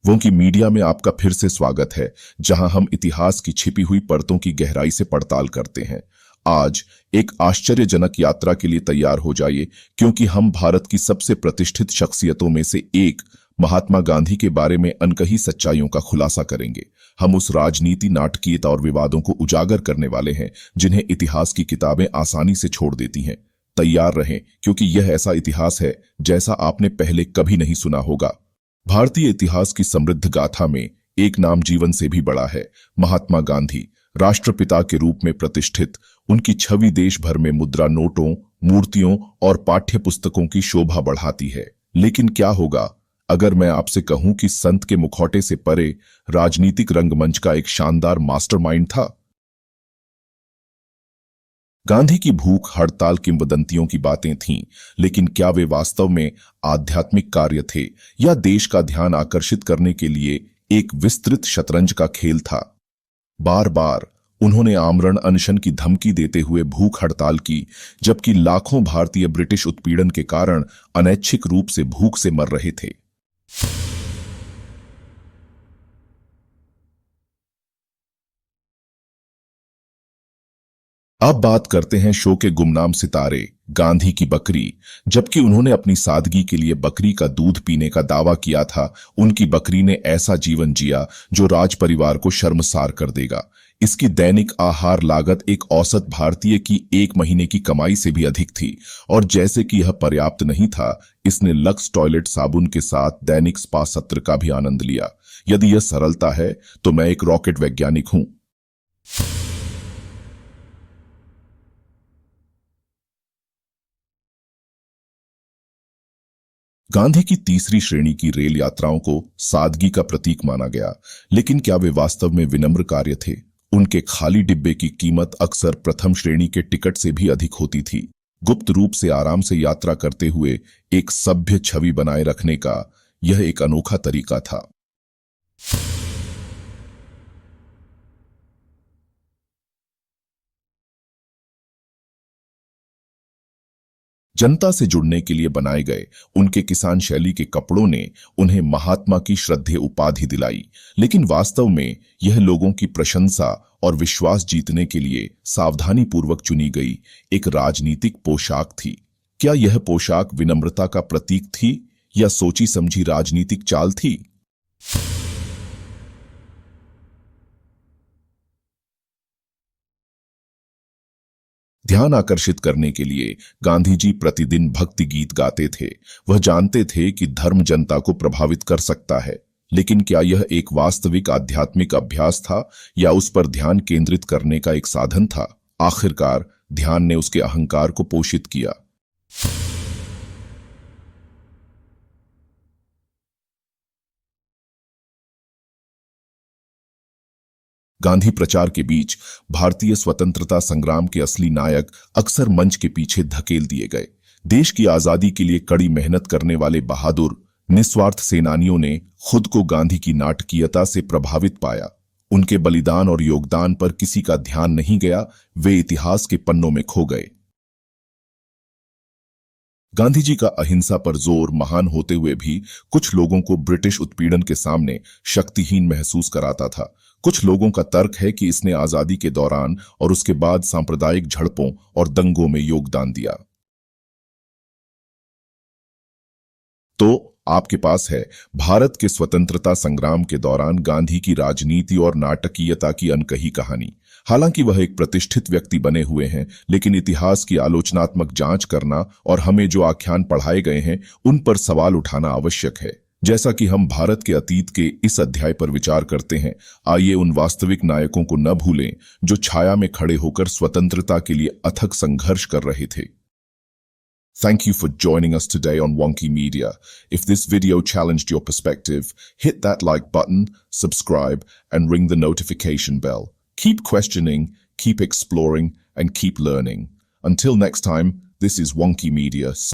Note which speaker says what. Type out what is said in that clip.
Speaker 1: वोंकी media में आपका फिर से स्वागत है, जहां हम इतिहास की छिपी हुई परतों की गहराई से पड़ताल करते हैं। आज एक आश्चर्यजनक यात्रा के लिए तैयार हो जाइए, क्योंकि हम भारत की सबसे प्रतिष्ठित शख्सियतों में से एक महात्मा गांधी के बारे में अनकही सच्चाइयों का खुलासा करेंगे। हम उस राजनीति, नाटकीयता और विवादों को उजागर करने वाले हैं जिन्हें इतिहास की किताबें आसानी से छोड़ देती हैं। तैयार रहें, क्योंकि यह ऐसा इतिहास है जैसा आपने पहले कभी नहीं सुना होगा। भारतीय इतिहास की समृद्ध गाथा में एक नाम जीवन से भी बड़ा है, महात्मा गांधी। राष्ट्रपिता के रूप में प्रतिष्ठित उनकी छवि देश भर में मुद्रा नोटों, मूर्तियों और पाठ्य पुस्तकों की शोभा बढ़ाती है। लेकिन क्या होगा अगर मैं आपसे कहूं कि संत के मुखौटे से परे राजनीतिक रंगमंच का एक शानदार मास्टरमाइंड था? गांधी की भूख हड़ताल किंवदंतियों की बातें थीं, लेकिन क्या वे वास्तव में आध्यात्मिक कार्य थे या देश का ध्यान आकर्षित करने के लिए एक विस्तृत शतरंज का खेल था? बार बार उन्होंने आमरण अनशन की धमकी देते हुए भूख हड़ताल की, जबकि लाखों भारतीय ब्रिटिश उत्पीड़न के कारण अनैच्छिक रूप से भूख से मर रहे थे। अब बात करते हैं शो के गुमनाम सितारे गांधी की बकरी। जबकि उन्होंने अपनी सादगी के लिए बकरी का दूध पीने का दावा किया था, उनकी बकरी ने ऐसा जीवन जिया जो राज परिवार को शर्मसार कर देगा। इसकी दैनिक आहार लागत एक औसत भारतीय की एक महीने की कमाई से भी अधिक थी, और जैसे कि यह पर्याप्त नहीं था, इसने लक्स टॉयलेट साबुन के साथ दैनिक स्पा सत्र का भी आनंद लिया। यदि यह सरलता है तो मैं एक रॉकेट वैज्ञानिक हूं। गांधी की तीसरी श्रेणी की रेल यात्राओं को सादगी का प्रतीक माना गया, लेकिन क्या वे वास्तव में विनम्र कार्य थे? उनके खाली डिब्बे की कीमत अक्सर प्रथम श्रेणी के टिकट से भी अधिक होती थी। गुप्त रूप से आराम से यात्रा करते हुए एक सभ्य छवि बनाए रखने का यह एक अनोखा तरीका था। जनता से जुड़ने के लिए बनाए गए उनके किसान शैली के कपड़ों ने उन्हें महात्मा की श्रद्धेय उपाधि दिलाई, लेकिन वास्तव में यह लोगों की प्रशंसा और विश्वास जीतने के लिए सावधानीपूर्वक चुनी गई एक राजनीतिक पोशाक थी। क्या यह पोशाक विनम्रता का प्रतीक थी या सोची समझी राजनीतिक चाल थी? ध्यान आकर्षित करने के लिए गांधी जी प्रतिदिन भक्ति गीत गाते थे। वह जानते थे कि धर्म जनता को प्रभावित कर सकता है, लेकिन क्या यह एक वास्तविक आध्यात्मिक अभ्यास था या उस पर ध्यान केंद्रित करने का एक साधन था? आखिरकार ध्यान ने उसके अहंकार को पोषित किया। गांधी प्रचार के बीच भारतीय स्वतंत्रता संग्राम के असली नायक अक्सर मंच के पीछे धकेल दिए गए। देश की आजादी के लिए कड़ी मेहनत करने वाले बहादुर निस्वार्थ सेनानियों ने खुद को गांधी की नाटकीयता से प्रभावित पाया। उनके बलिदान और योगदान पर किसी का ध्यान नहीं गया, वे इतिहास के पन्नों में खो गए। गांधी जी का अहिंसा पर जोर महान होते हुए भी कुछ लोगों को ब्रिटिश उत्पीड़न के सामने शक्तिहीन महसूस कराता था। कुछ लोगों का तर्क है कि इसने आजादी के दौरान और उसके बाद सांप्रदायिक झड़पों और दंगों में योगदान दिया। तो आपके पास है भारत के स्वतंत्रता संग्राम के दौरान गांधी की राजनीति और नाटकीयता की अनकही कहानी। हालांकि वह एक प्रतिष्ठित व्यक्ति बने हुए हैं, लेकिन इतिहास की आलोचनात्मक जांच करना और हमें जो आख्यान पढ़ाए गए हैं उन पर सवाल उठाना आवश्यक है। जैसा कि हम भारत के अतीत के इस अध्याय पर विचार करते हैं, आइए उन वास्तविक नायकों को न भूलें जो छाया में खड़े होकर स्वतंत्रता के लिए अथक संघर्ष कर रहे थे। Thank you for joining us today on Wonky Media. If this video challenged your perspective, hit that like button, subscribe, and ring the notification bell. Keep questioning, keep exploring, and keep learning. Until next time, this is Wonky Media.